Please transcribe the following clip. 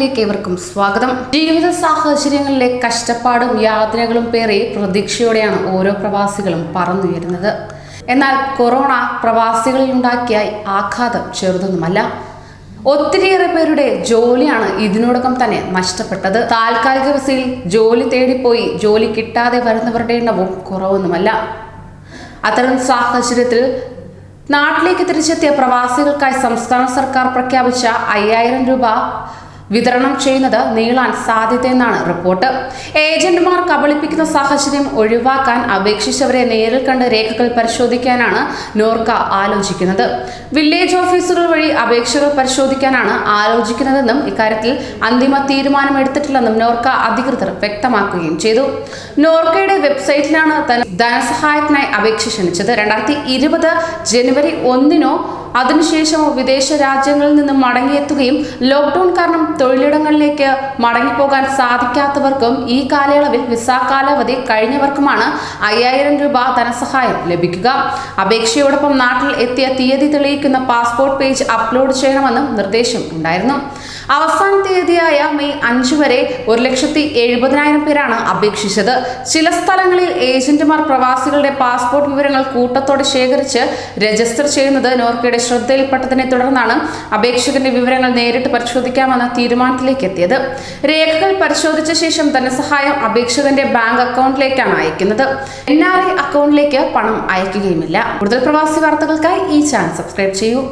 വാർത്തകളിലേക്ക് ഏവർക്കും സ്വാഗതം. ജീവിത സാഹചര്യങ്ങളിലെ കഷ്ടപ്പാടും യാതനകളും പേറി പ്രതീക്ഷയോടെയാണ് ഓരോ പ്രവാസികളും പറന്നുയരുന്നത്. എന്നാൽ കൊറോണ പ്രവാസികളിൽ ഉണ്ടാക്കിയ ആഘാതം ചെറുതൊന്നുമല്ല. ഒത്തിരിയേറെ പേരുടെ ജോലിയാണ് ഇതിനോടകം തന്നെ നഷ്ടപ്പെട്ടത്. താൽക്കാലിക വിസയിൽ ജോലി തേടിപ്പോയി ജോലി കിട്ടാതെ വരുന്നവരുടെ എണ്ണവും കുറവൊന്നുമല്ല. അത്തരം സാഹചര്യത്തിൽ നാട്ടിലേക്ക് തിരിച്ചെത്തിയ പ്രവാസികൾക്കായി സംസ്ഥാന സർക്കാർ പ്രഖ്യാപിച്ച 5000 രൂപ വിതരണം ചെയ്യുന്നത് നീളാൻ സാധ്യതയെന്നാണ് റിപ്പോർട്ട്. ഏജന്റുമാർ കബളിപ്പിക്കുന്ന സാഹചര്യം ഒഴിവാക്കാൻ അപേക്ഷിച്ചവരെ നേരിൽ കണ്ട് രേഖകൾ പരിശോധിക്കാനാണ് നോർക്ക ആലോചിക്കുന്നത്. വില്ലേജ് ഓഫീസുകൾ വഴി അപേക്ഷകൾ പരിശോധിക്കാനാണ് ആലോചിക്കുന്നതെന്നും ഇക്കാര്യത്തിൽ അന്തിമ തീരുമാനമെടുത്തിട്ടില്ലെന്നും നോർക്ക അധികൃതർ വ്യക്തമാക്കുകയും ചെയ്തു. നോർക്കയുടെ വെബ്സൈറ്റിലാണ് ധനസഹായത്തിനായി അപേക്ഷ ക്ഷണിച്ചത്. 2020 ജനുവരി 1 അതിനുശേഷമോ വിദേശ രാജ്യങ്ങളിൽ നിന്നും മടങ്ങിയെത്തുകയും ലോക്ക്ഡൌൺ കാരണം തൊഴിലിടങ്ങളിലേക്ക് മടങ്ങിപ്പോകാൻ സാധിക്കാത്തവർക്കും ഈ കാലയളവിൽ വിസ കാലാവധി കഴിഞ്ഞവർക്കുമാണ് 5000 രൂപ ധനസഹായം ലഭിക്കുക. അപേക്ഷയോടൊപ്പം നാട്ടിൽ എത്തിയ തീയതി തെളിയിക്കുന്ന പാസ്പോർട്ട് പേജ് അപ്ലോഡ് ചെയ്യണമെന്നും നിർദ്ദേശം ഉണ്ടായിരുന്നു. അവസാന തീയതിയായ മെയ് 5 വരെ 1,70,000 പേരാണ് അപേക്ഷിച്ചത്. ചില സ്ഥലങ്ങളിൽ ഏജന്റുമാർ പ്രവാസികളുടെ പാസ്പോർട്ട് വിവരങ്ങൾ കൂട്ടത്തോടെ ശേഖരിച്ച് രജിസ്റ്റർ ചെയ്യുന്നത് നോർക്കയുടെ ശ്രദ്ധയിൽപ്പെട്ടതിനെ തുടർന്നാണ് അപേക്ഷകന്റെ വിവരങ്ങൾ നേരിട്ട് പരിശോധിക്കാമെന്ന തീരുമാനത്തിലേക്ക് എത്തിയത്. രേഖകൾ പരിശോധിച്ച ശേഷം ധനസഹായം അപേക്ഷകന്റെ ബാങ്ക് അക്കൗണ്ടിലേക്കാണ് അയക്കുന്നത്. NRI അക്കൗണ്ടിലേക്ക് പണം അയക്കുകയുമില്ല. കൂടുതൽ പ്രവാസി വാർത്തകൾക്കായി ഈ ചാനൽ സബ്സ്ക്രൈബ് ചെയ്യൂ.